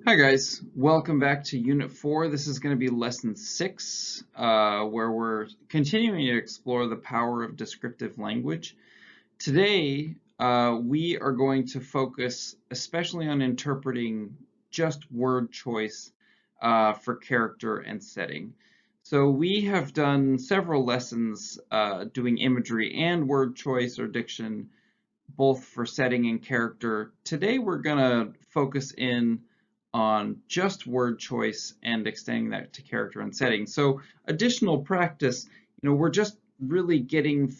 Hi guys, welcome back to Unit 4. This is going to be Lesson 6, where we're continuing to explore the power of descriptive language. Today, we are going to focus especially on interpreting just word choice for character and setting. So we have done several lessons doing imagery and word choice or diction, both for setting and character. Today we're going to focus in on just word choice and extending that to character and setting. So additional practice, we're just really taking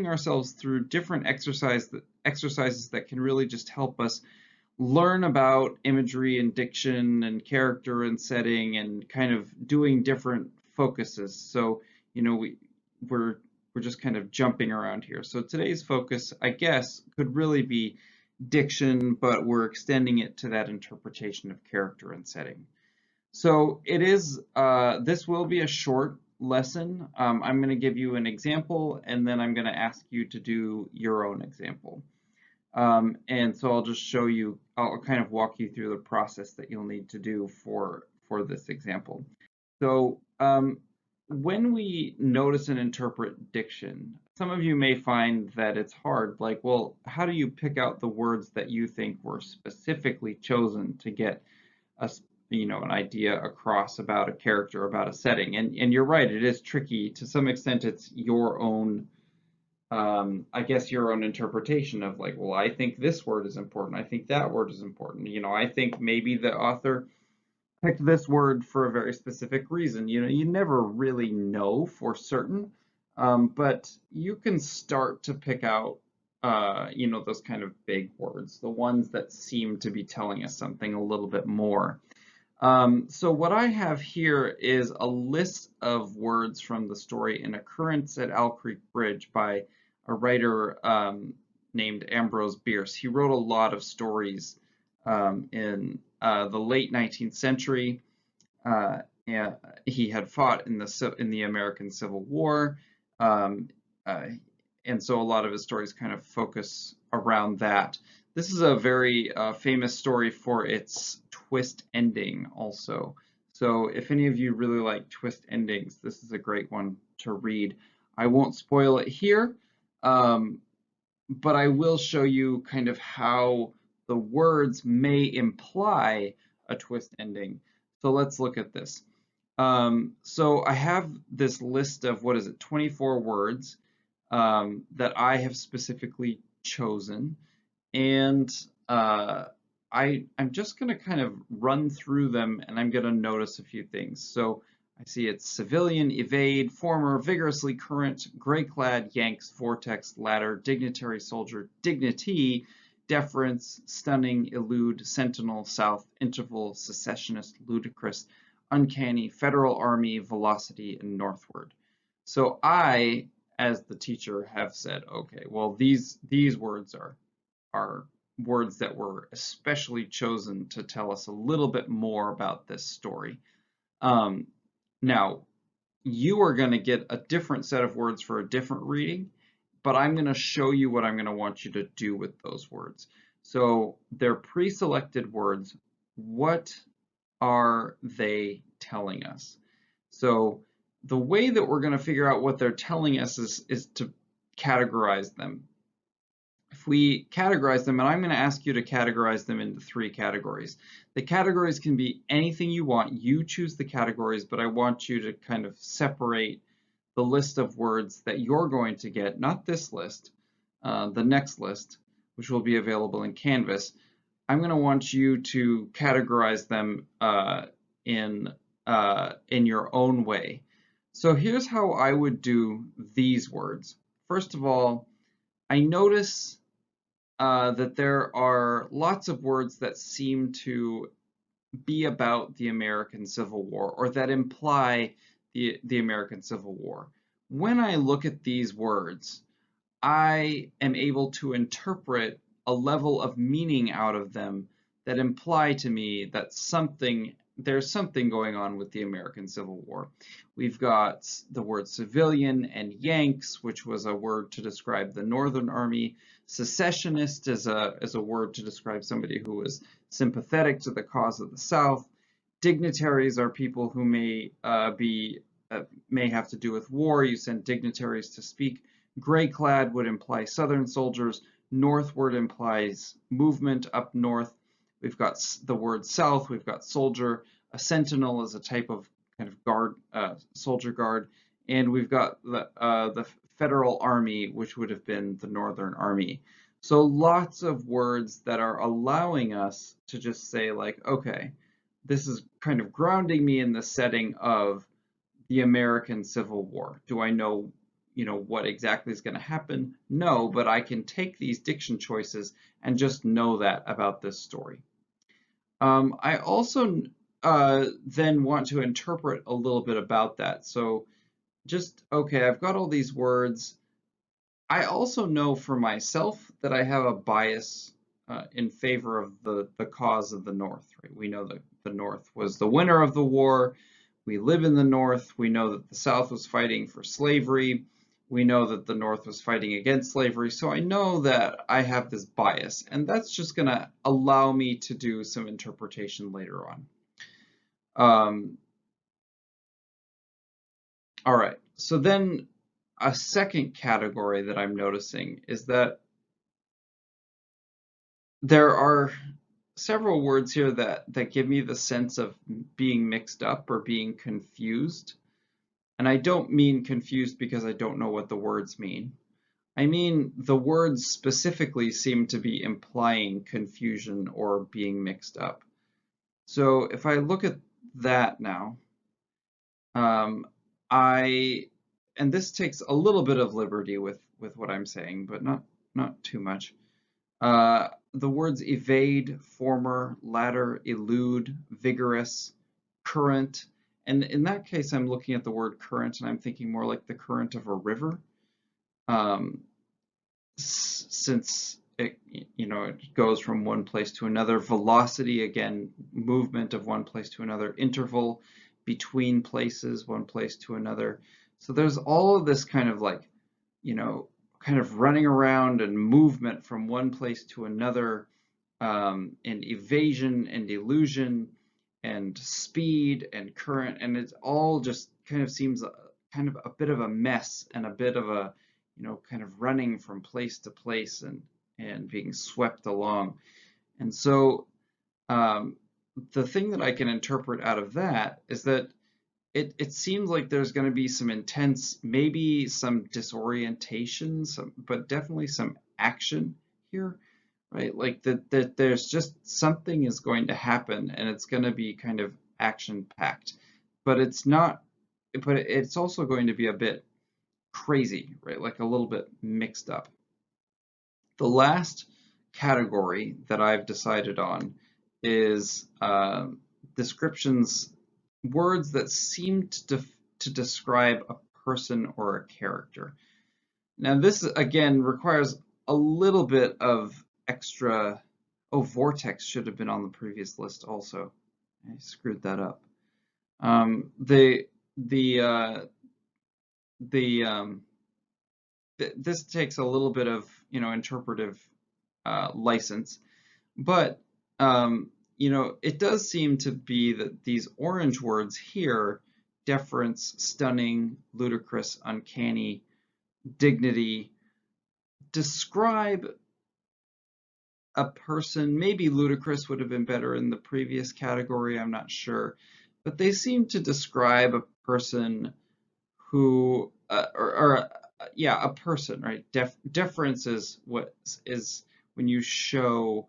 ourselves through different exercises that can really just help us learn about imagery and diction and character and setting and kind of doing different focuses. So, we're just kind of jumping around here. So today's focus, I guess, could really be diction, but we're extending it to that interpretation of character and setting. So this will be a short lesson. I'm going to give you an example, and then I'm going to ask you to do your own example. And so I'll kind of walk you through the process that you'll need to do for this example. So when we notice and interpret diction, some of you may find that it's hard, like, well, how do you pick out the words that you think were specifically chosen to get an idea across about a character, about a setting? And you're right, it is tricky. To some extent, it's your own, I guess, your own interpretation of like, well, I think this word is important. I think that word is important. I think maybe the author picked this word for a very specific reason. You never really know for certain, but you can start to pick out, those kind of big words, the ones that seem to be telling us something a little bit more. So what I have here is a list of words from the story An Occurrence at Owl Creek Bridge by a writer named Ambrose Bierce. He wrote a lot of stories in the late 19th century. And he had fought in the American Civil War, and so a lot of his stories kind of focus around that. This is a very famous story for its twist ending also. So if any of you really like twist endings, this is a great one to read. I won't spoil it here, but I will show you kind of how the words may imply a twist ending. So let's look at this. So I have this list of, 24 words that I have specifically chosen. And I'm just going to kind of run through them, and I'm going to notice a few things. So I see it's civilian, evade, former, vigorously current, gray-clad, yanks, vortex, ladder, dignitary, soldier, dignity, deference, stunning, elude, sentinel, south, interval, secessionist, ludicrous, uncanny, federal army, velocity, and northward. So I, as the teacher, have said, okay, well, these words are words that were especially chosen to tell us a little bit more about this story. Now, you are going to get a different set of words for a different reading, but I'm going to show you what I'm going to want you to do with those words. So they're pre-selected words. What are they telling us? So the way that we're going to figure out what they're telling us is to categorize them. If we categorize them, and I'm going to ask you to categorize them into 3 categories. The categories can be anything you want. You choose the categories, but I want you to kind of separate the list of words that you're going to get, not this list, the next list, which will be available in Canvas. I'm going to want you to categorize them in your own way. So here's how I would do these words. First of all, I notice that there are lots of words that seem to be about the American Civil War or that imply the American Civil War. When I look at these words, I am able to interpret a level of meaning out of them that imply to me that there's something going on with the American Civil War. We've got the word civilian and Yanks, which was a word to describe the Northern Army. Secessionist is a word to describe somebody who is sympathetic to the cause of the South. Dignitaries are people who may have to do with war. You send dignitaries to speak. Gray clad would imply Southern soldiers. Northward implies movement up north. We've got the word south. We've got soldier. A sentinel is a type of kind of guard, soldier guard, and we've got the Federal Army, which would have been the Northern Army. So lots of words that are allowing us to just say like, okay, this is kind of grounding me in the setting of the American Civil War. Do I know, what exactly is going to happen? No, but I can take these diction choices and just know that about this story. I also then want to interpret a little bit about that. So okay, I've got all these words. I also know for myself that I have a bias in favor of the cause of the North, right? We know that the North was the winner of the war. We live in the North. We know that the South was fighting for slavery. We know that the North was fighting against slavery. So I know that I have this bias, and that's just going to allow me to do some interpretation later on. All right, so then a second category that I'm noticing is that there are several words here that give me the sense of being mixed up or being confused. And I don't mean confused because I don't know what the words mean. I mean the words specifically seem to be implying confusion or being mixed up. So if I look at that now, and this takes a little bit of liberty with what I'm saying, but not too much. The words evade, former, latter, elude, vigorous, current, and in that case, I'm looking at the word current, and I'm thinking more like the current of a river, since it goes from one place to another. Velocity, again, movement of one place to another. Interval, between places, one place to another. So there's all of this kind of like, kind of running around and movement from one place to another, and evasion and illusion and speed and current, and it all just kind of seems kind of a bit of a mess and a bit of a, kind of running from place to place and being swept along. And so the thing that I can interpret out of that is that it seems like there's going to be some intense, maybe some disorientation, but definitely some action here, right? Like that there's just something is going to happen and it's going to be kind of action packed, but it's also going to be a bit crazy, right? Like a little bit mixed up. The last category that I've decided on is descriptions, words that seem to describe a person or a character. Now this again requires a little bit of extra. Oh, vortex should have been on the previous list also. I screwed that up. This takes a little bit of interpretive license, but it does seem to be that these orange words here, deference, stunning, ludicrous, uncanny, dignity, describe a person. Maybe ludicrous would have been better in the previous category, I'm not sure, but they seem to describe a person who, a person, right? Deference is what is when you show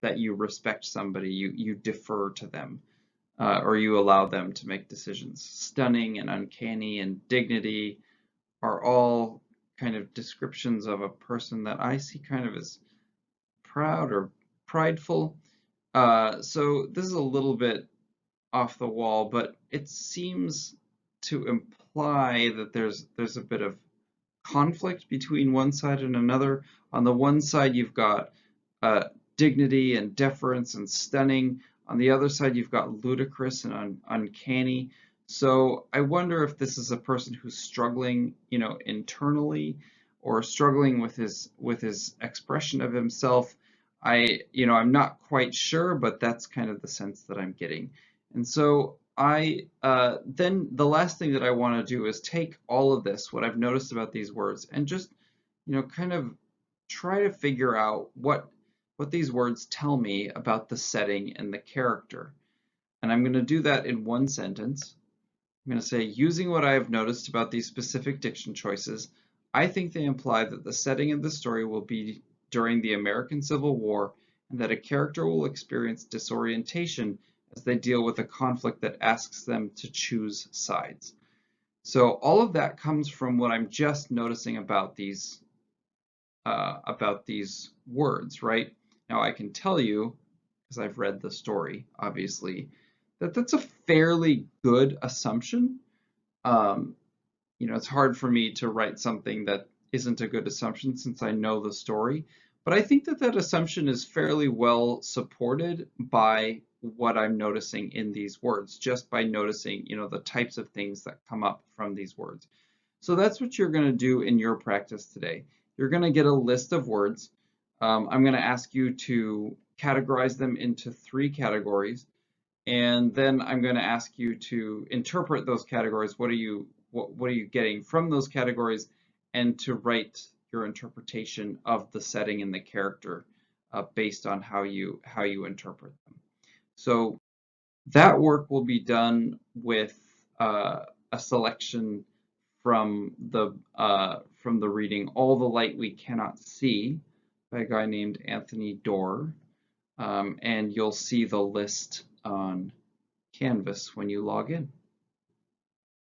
that you respect somebody, you defer to them, or you allow them to make decisions. Stunning and uncanny and dignity are all kind of descriptions of a person that I see kind of as proud or prideful. So this is a little bit off the wall, but it seems to imply that there's a bit of conflict between one side and another. On the one side, you've got dignity and deference and stunning. On the other side, you've got ludicrous and uncanny. So I wonder if this is a person who's struggling, internally, or struggling with his expression of himself. I'm not quite sure, but that's kind of the sense that I'm getting. And so then the last thing that I want to do is take all of this, what I've noticed about these words, and just, kind of try to figure out what these words tell me about the setting and the character. And I'm going to do that in one sentence. I'm going to say, using what I have noticed about these specific diction choices, I think they imply that the setting of the story will be during the American Civil War and that a character will experience disorientation as they deal with a conflict that asks them to choose sides. So all of that comes from what I'm just noticing about these words, right? Now I can tell you, because I've read the story, obviously, that that's a fairly good assumption. Um, it's hard for me to write something that isn't a good assumption since I know the story, but I think that that assumption is fairly well supported by what I'm noticing in these words, just by noticing, the types of things that come up from these words. So that's what you're going to do in your practice today. You're going to get a list of words. I'm going to ask you to categorize them into 3 categories, and then I'm going to ask you to interpret those categories. What are you getting from those categories, and to write your interpretation of the setting and the character based on how you interpret them. So that work will be done with a selection from the reading "All the Light We Cannot See" by a guy named Anthony Doerr, and you'll see the list on Canvas when you log in.